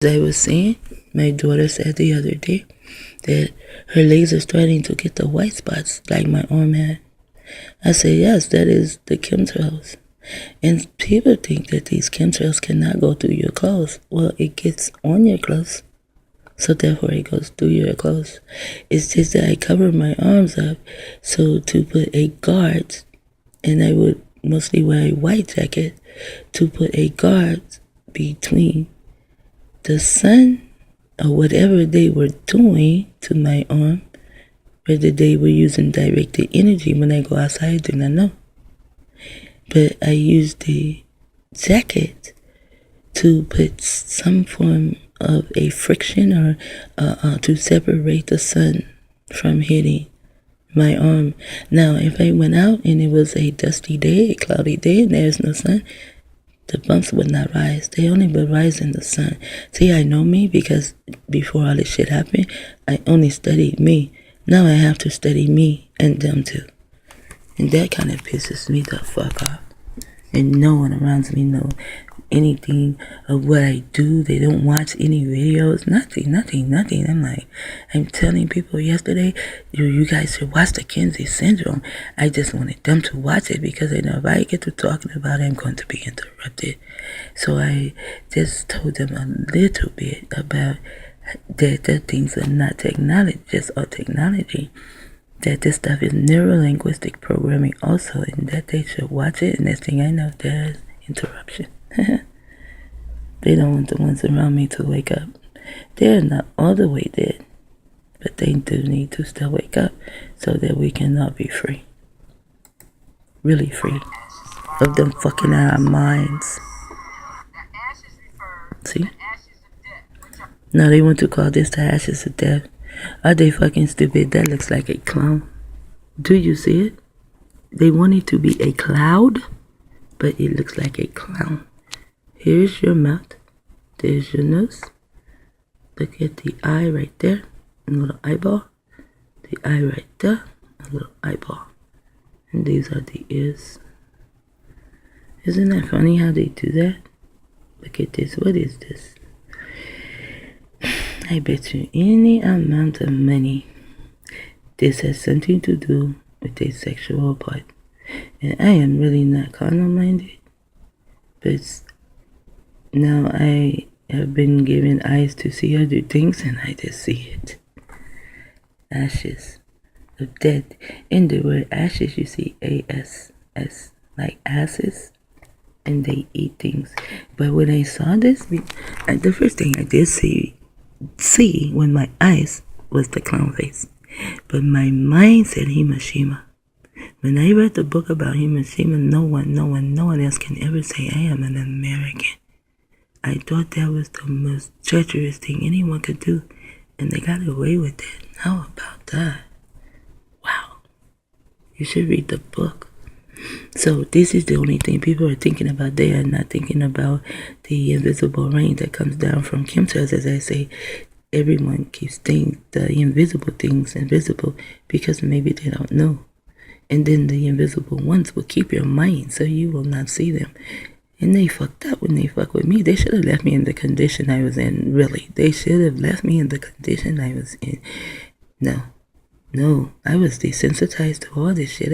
As I was saying, my daughter said the other day that her legs are starting to get the white spots like my arm had. I said, yes, that is the chemtrails. And people think that these chemtrails cannot go through your clothes. Well, it gets on your clothes, so therefore it goes through your clothes. It's just that I cover my arms up so to put a guard, and I would mostly wear a white jacket to put a guard between the sun or whatever they were doing to my arm, whether they were using directed energy when I go outside, I do not know. But I used the jacket to put some form of a friction or to separate the sun from hitting my arm. Now, if I went out and it was a dusty day, a cloudy day, and there's no sun, the bumps would not rise. They only would rise in the sun. See, I know me because before all this shit happened, I only studied me. Now I have to study me and them too. And that kind of pisses me the fuck off. And no one around me knows anything of what I do. They don't watch any videos. Nothing. I'm telling people yesterday, you guys should watch the Kinsey Syndrome. I just wanted them to watch it because I know if I get to talking about it, I'm going to be interrupted. So I just told them a little bit about that things are not technology, just all technology. That this stuff is neuro-linguistic programming also, and that they should watch it. And next thing I know, there's interruption. They don't want the ones around me to wake up. They're not all the way dead, but they do need to still wake up so that we can all be free. Really free of them fucking out our minds. See? Now they want to call this the ashes of death. Are they fucking stupid? That looks like a clown. Do you see it? They want it to be a cloud, but it looks like a clown. Here's your mouth. There's your nose. Look at the eye right there. A little eyeball. The eye right there. A little eyeball. And these are the ears. Isn't that funny how they do that? Look at this. What is this? I bet you any amount of money this has something to do with a sexual part. And I am really not carnal minded, but now I have been given eyes to see other things and I just see it. Ashes of death. In the word ashes you see A-S-S, like asses, and they eat things. But when I saw this, the first thing I did see when my eyes was the clown face, but my mind said Hiroshima. When I read the book about Hiroshima, no one else can ever say I am an American. I thought that was the most treacherous thing anyone could do, and they got away with it. How about that? Wow. You should read the book. So this is the only thing people are thinking about. They are not thinking about the invisible rain that comes down from chemtrails. As I say, everyone keeps saying the invisible things invisible because maybe they don't know. And then the invisible ones will keep your mind so you will not see them. And they fucked up when they fucked with me. They should have left me in the condition I was in, really. They should have left me in the condition I was in. No, I was desensitized to all this shit.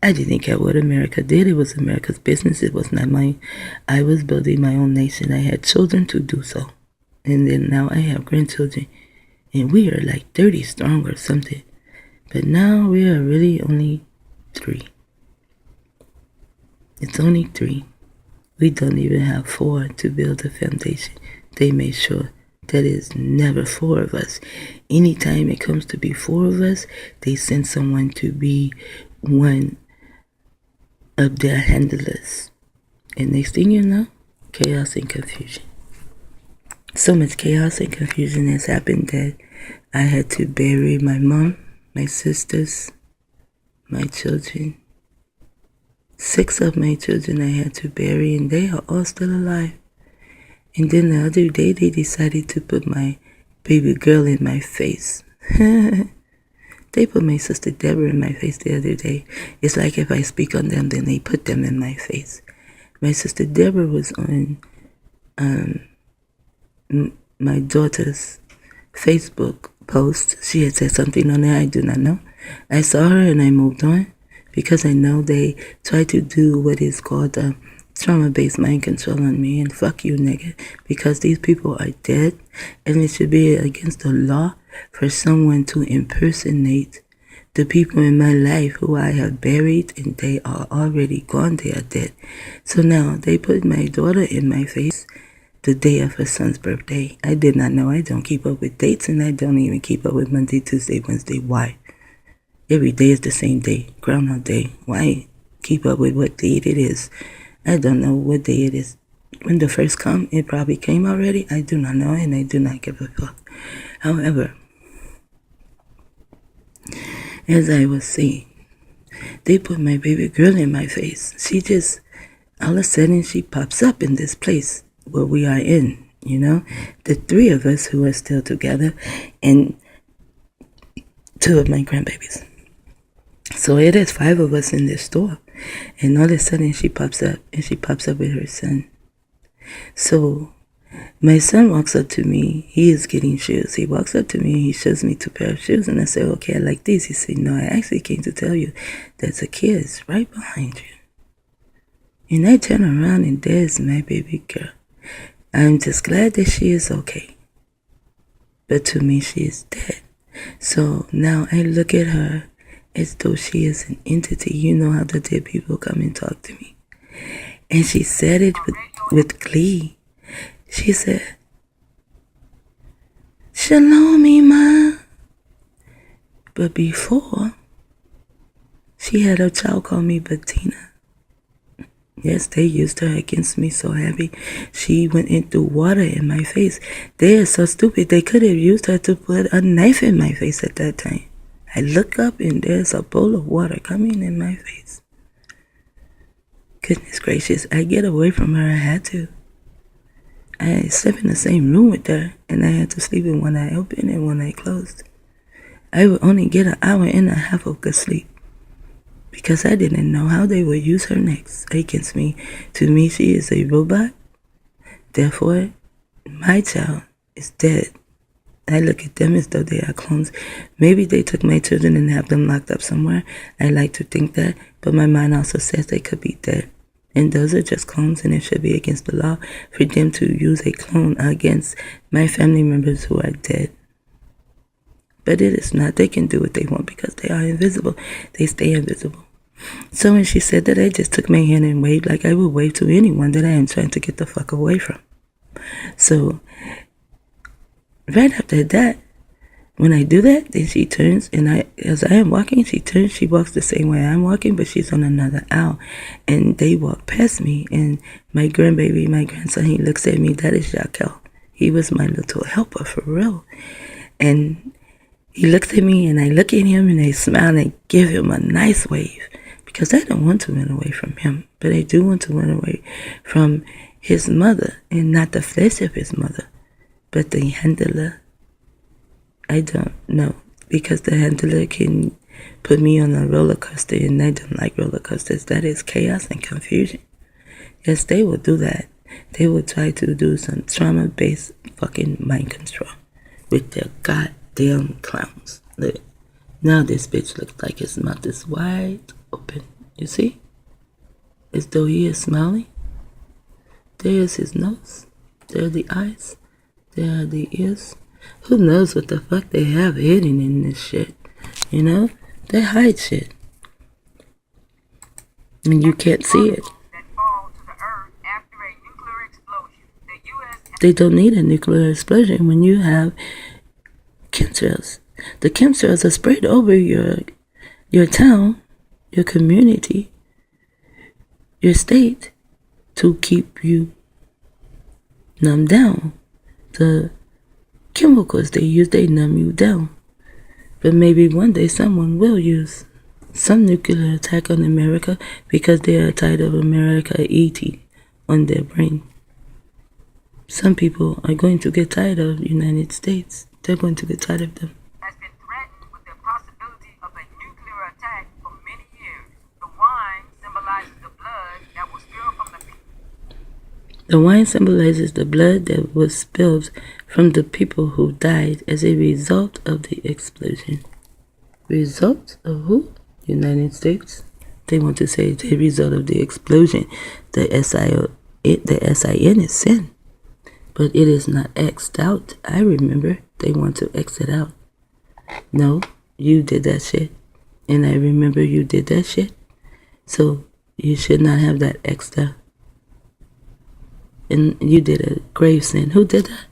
I didn't care what America did. It was America's business. It was not mine. I was building my own nation. I had children to do so. And then now I have grandchildren. And we are like 30 strong or something. But now we are really only 3. It's only 3. We don't even have 4 to build a foundation. They made sure that is never 4 of us. Anytime it comes to be 4 of us, they send someone to be one of their handlers. And next thing you know, chaos and confusion. So much chaos and confusion has happened that I had to bury my mom, my sisters, my children. 6 of my children I had to bury, and they are all still alive. And then the other day they decided to put my baby girl in my face. They put my sister Deborah in my face the other day. It's like if I speak on them, then they put them in my face. My sister Deborah was on my daughter's Facebook post. She had said something on there I do not know. I saw her and I moved on because I know they try to do what is called trauma-based mind control on me, and fuck you, nigga, because these people are dead and it should be against the law for someone to impersonate the people in my life who I have buried, and they are already gone, they are dead. So now they put my daughter in my face the day of her son's birthday. I did not know. I don't keep up with dates, and I don't even keep up with Monday, Tuesday, Wednesday. Why? Every day is the same day. Groundhog Day. Why keep up with what date it is? I don't know what day it is. When the first come, it probably came already. I do not know, and I do not give a fuck. However, as I was saying, they put my baby girl in my face. She just, all of a sudden, she pops up in this place where we are in, you know? The three of us who are still together, and two of my grandbabies. So it is 5 of us in this store. And all of a sudden she pops up, and she pops up with her son. So my son walks up to me. He is getting shoes. He walks up to me and he shows me 2 pairs of shoes. And I say, okay, I like these. He said, no, I actually came to tell you that a kid is right behind you. And I turn around and there's my baby girl. I'm just glad that she is okay. But to me, she is dead. So now I look at her as though she is an entity. You know how the dead people come and talk to me. And she said it with glee. She said, Shalom, Ima. But before, she had her child call me Bettina. Yes, they used her against me so heavy. She went and threw water in my face. They are so stupid. They could have used her to put a knife in my face at that time. I look up and there's a bowl of water coming in my face. Goodness gracious, I get away from her. I had to. I slept in the same room with her, and I had to sleep with one eye open and one eye closed. I would only get an hour and a half of good sleep because I didn't know how they would use her next against me. To me, she is a robot. Therefore, my child is dead. I look at them as though they are clones. Maybe they took my children and have them locked up somewhere. I like to think that, but my mind also says they could be dead. And those are just clones, and it should be against the law for them to use a clone against my family members who are dead. But it is not. They can do what they want because they are invisible. They stay invisible. So when she said that, I just took my hand and waved like I would wave to anyone that I am trying to get the fuck away from. So right after that, when I do that, then she turns, and as I am walking, she turns. She walks the same way I'm walking, but she's on another aisle. And they walk past me, and my grandbaby, my grandson, he looks at me. That is Jaquel. He was my little helper, for real. And he looks at me, and I look at him, and I smile, and I give him a nice wave. Because I don't want to run away from him, but I do want to run away from his mother, and not the flesh of his mother, but the handler. I don't know, because the handler can put me on a roller coaster, and I don't like roller coasters. That is chaos and confusion. Yes, they will do that. They will try to do some trauma-based fucking mind control with their goddamn clowns. Look, now this bitch looks like his mouth is wide open. You see? As though he is smiling. There's his nose. There are the eyes. There are the ears. Who knows what the fuck they have hidden in this shit? You know? They hide shit. And you can't see it. They don't need a nuclear explosion when you have chemtrails. The chemtrails are spread over your town, your community, your state, to keep you numbed down. The chemicals they use, they numb you down. But maybe one day someone will use some nuclear attack on America because they are tired of America eating on their brain. Some people are going to get tired of the United States. They're going to get tired of them. Has been threatened with the possibility of a nuclear attack for many years. The wine symbolizes the blood that will spill from the people. The wine symbolizes the blood that was spilled from the people who died as a result of the explosion. Result of who? United States. They want to say the result of the explosion. The SIN is sin. But it is not X'd out. I remember they want to X it out. No, you did that shit. And I remember you did that shit. So you should not have that X'd out. And you did a grave sin. Who did that?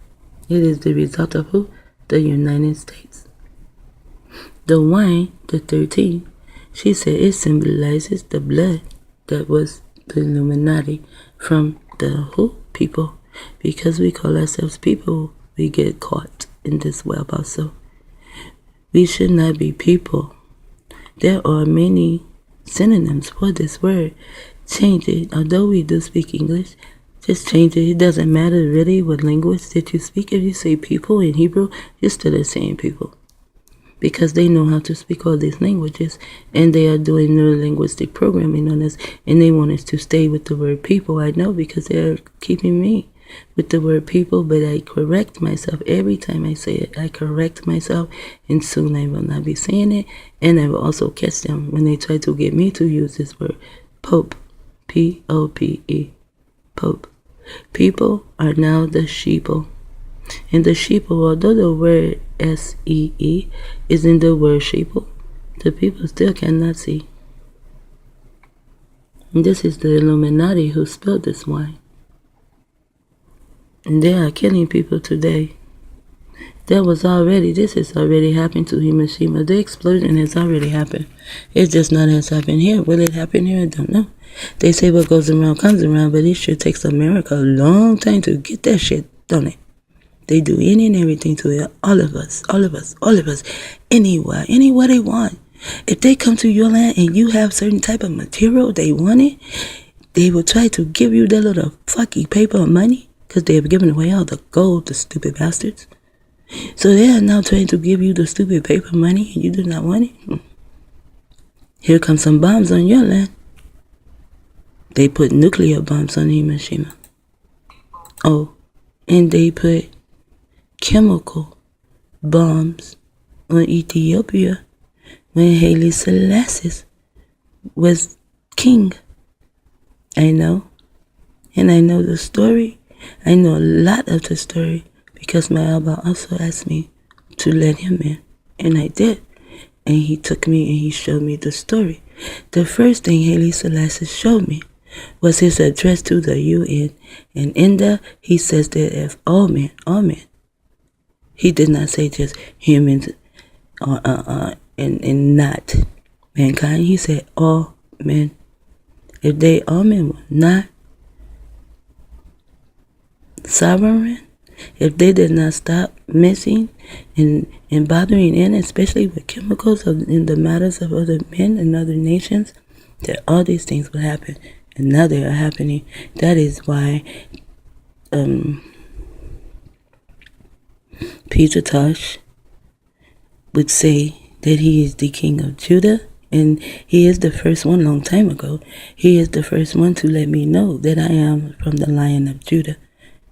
It is the result of who? The United States. The wine, the 13, she said it symbolizes the blood that was the Illuminati from the who? People. Because we call ourselves people, we get caught in this web also. We should not be people. There are many synonyms for this word. Change it. Although we do speak English, just change it. It doesn't matter really what language that you speak. If you say people in Hebrew, you're still saying people. Because they know how to speak all these languages. And they are doing neuro-linguistic programming on us. And they want us to stay with the word people. I know because they're keeping me with the word people. But I correct myself every time I say it. I correct myself. And soon I will not be saying it. And I will also catch them when they try to get me to use this word. Pope. P-O-P-E. Pope. People are now the sheeple. And the sheeple, although the word S-E-E is in the word sheeple, the people still cannot see. And this is the Illuminati who spilled this wine. And they are killing people today. This has already happened to Hiroshima. The explosion has already happened. It just not has happened here. Will it happen here? I don't know. They say what goes around comes around, but it sure takes America a long time to get that shit, don't it? They do any and everything to it. All of us. Anywhere they want. If they come to your land and you have certain type of material they want it, they will try to give you that little fucking paper or money because they have given away all the gold, the stupid bastards. So they are now trying to give you the stupid paper money and you do not want it. Here come some bombs on your land. They put nuclear bombs on Hiroshima. Oh, and they put chemical bombs on Ethiopia when Haile Selassie was king. I know. And I know the story. I know a lot of the story because my Abba also asked me to let him in. And I did. And he took me and he showed me the story. The first thing Haile Selassie showed me was his address to the UN. And in there, he says that if all men, he did not say just humans and not mankind. He said all men. If they all men were not sovereign, if they did not stop messing and bothering in, especially with chemicals in the matters of other men and other nations, that all these things would happen. And now they are happening. That is why Peter Tosh would say that he is the king of Judah. And he is the first one long time ago. He is the first one to let me know that I am from the Lion of Judah.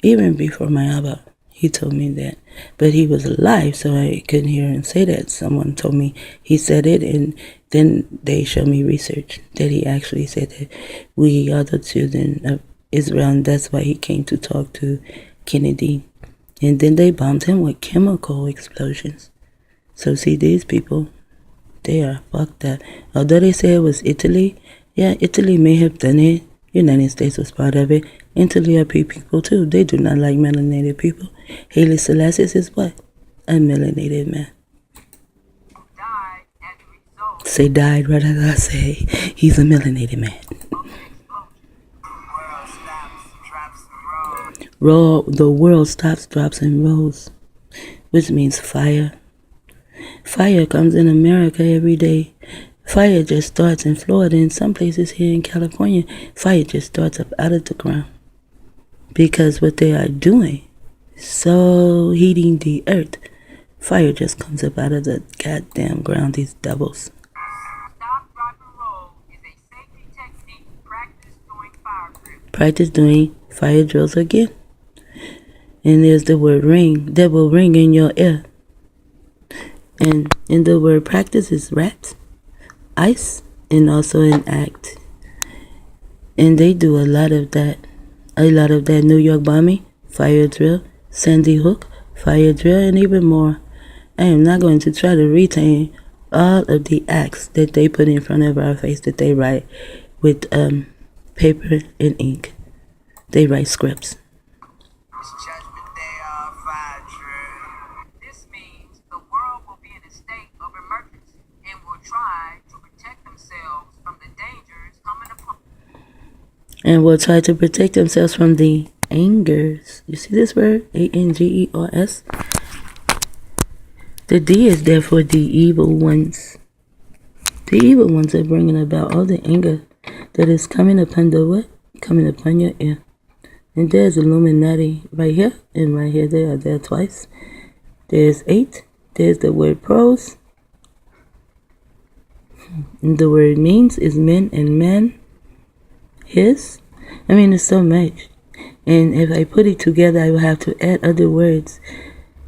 Even before my Abba, he told me that. But he was alive, so I couldn't hear him say that. Someone told me he said it, and then they showed me research that he actually said that we are the children of Israel, and that's why he came to talk to Kennedy. And then they bombed him with chemical explosions. So see, these people, they are fucked up. Although they say it was Italy, yeah, Italy may have done it. United States was part of it. Italy are people too. They do not like melanated people. Haile Selassie is what? A melanated man. Died as a result Say died, rather than I say he's a melanated man. of the explosion. The world stops, drops, and rolls, which means fire. Fire comes in America every day. Fire just starts in Florida and some places here in California. Fire just starts up out of the ground. Because what they are doing is so heating the earth. Fire just comes up out of the goddamn ground, these devils. Stop, drop, and roll is a safety technique practiced during fire drills. Practice doing fire drills again. And there's the word ring, that will ring in your ear. And in the word practice is rat, ice, and also an act. And they do a lot of that. New York bombing, fire drill, Sandy Hook, fire drill, and even more. I am not going to try to retain all of the acts that they put in front of our face, that they write with paper and ink. They write scripts. This means the world will be in a state of emergency and will try to protect themselves from the dangers coming upon. And will try to protect themselves from the angers. You see this word? ANGERS? The D is there for the evil ones. The evil ones are bringing about all the anger that is coming upon the what? Coming upon your ear. And there's Illuminati right here and right here. They are there twice. There's 8. There's the word pros. And the word means is men and man. His. I mean, it's so much. And if I put it together, I will have to add other words.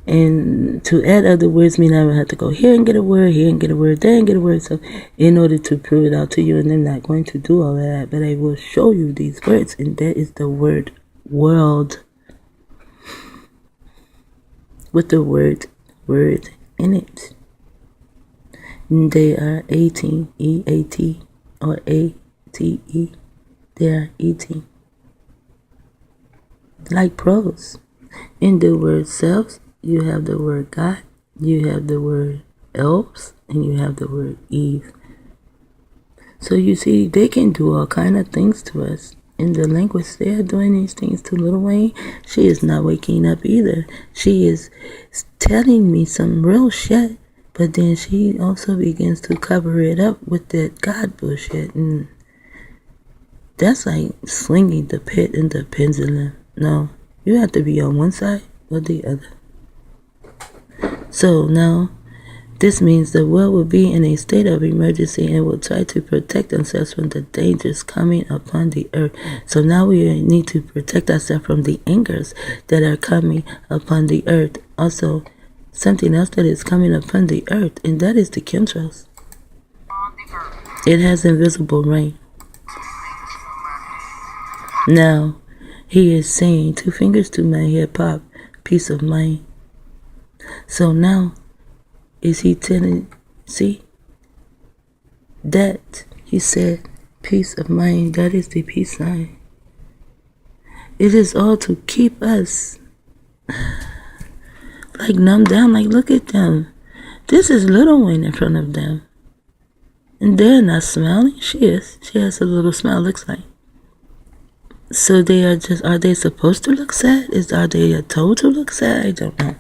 And to add other words means I will have to go here and get a word, here and get a word, there and get a word. So in order to prove it out to you, and I'm not going to do all of that, but I will show you these words. And that is the word world. With the word in it. And they are 18, E-A-T, or A-T-E. They are 18. Like pros. In the word selves, you have the word God, you have the word elves, and you have the word Eve. So you see, they can do all kind of things to us. In the language, they are doing these things to Lil Wayne. She is not waking up either. She is telling me some real shit, but then she also begins to cover it up with that God bullshit. And that's like slinging the pit and the pendulum. No, you have to be on one side or the other. So now, this means the world will be in a state of emergency and will try to protect themselves from the dangers coming upon the earth. So now we need to protect ourselves from the angers that are coming upon the earth. Also, something else that is coming upon the earth, and that is the chemtrails. It has invisible rain. Now, he is saying 2 fingers to my head, pop, peace of mind. So now, is he telling, see, that he said, peace of mind, that is the peace sign. It is all to keep us like numb down, like look at them. This is Lil Wayne in front of them. And they're not smiling. She is. She has a little smile, looks like. So they are just, are they supposed to look sad? Are they told to look sad? I don't know.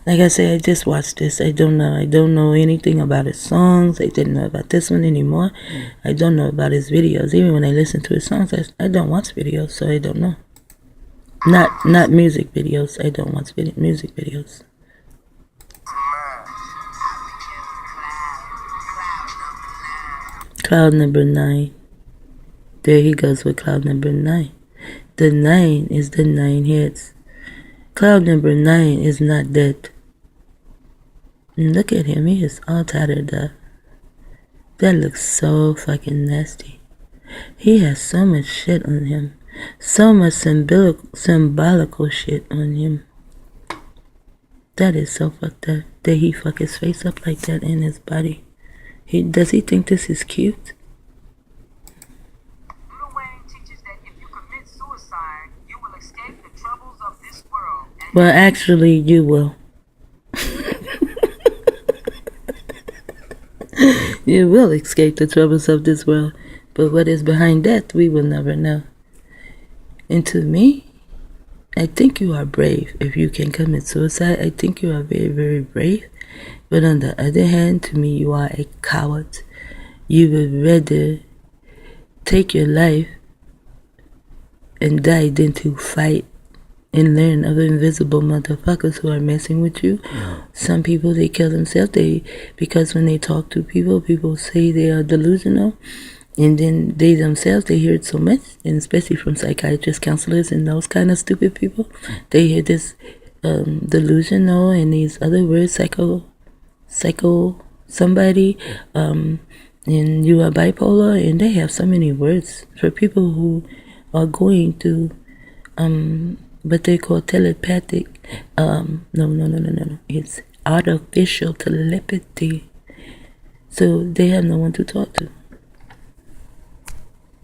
Like I said, I just watched this. I don't know. I don't know anything about his songs. I didn't know about this one anymore. I don't know about his videos. Even when I listen to his songs, I don't watch videos, so I don't know. Not music videos. I don't watch music videos. Cloud number 9. There he goes with cloud number 9. The 9 is the 9 heads. Cloud number 9 is not dead. And look at him, he is all tattered up. That looks so fucking nasty. He has so much shit on him. So much symbolical shit on him. That is so fucked up. That he fuck his face up like that in his body. Does he think this is cute? Well, actually, you will. You will escape the troubles of this world. But what is behind that, we will never know. And to me, I think you are brave. If you can commit suicide, I think you are very, very brave. But on the other hand, to me, you are a coward. You would rather take your life and die than to fight and learn of invisible motherfuckers who are messing with you. Some people, they kill themselves because when they talk to people, people say they are delusional. And then they themselves, they hear it so much, and especially from psychiatrists, counselors, and those kind of stupid people, they hear this delusional and these other words, psycho somebody, and you are bipolar, and they have so many words for people who are going to what they call telepathic. No. It's artificial telepathy. So they have no one to talk to.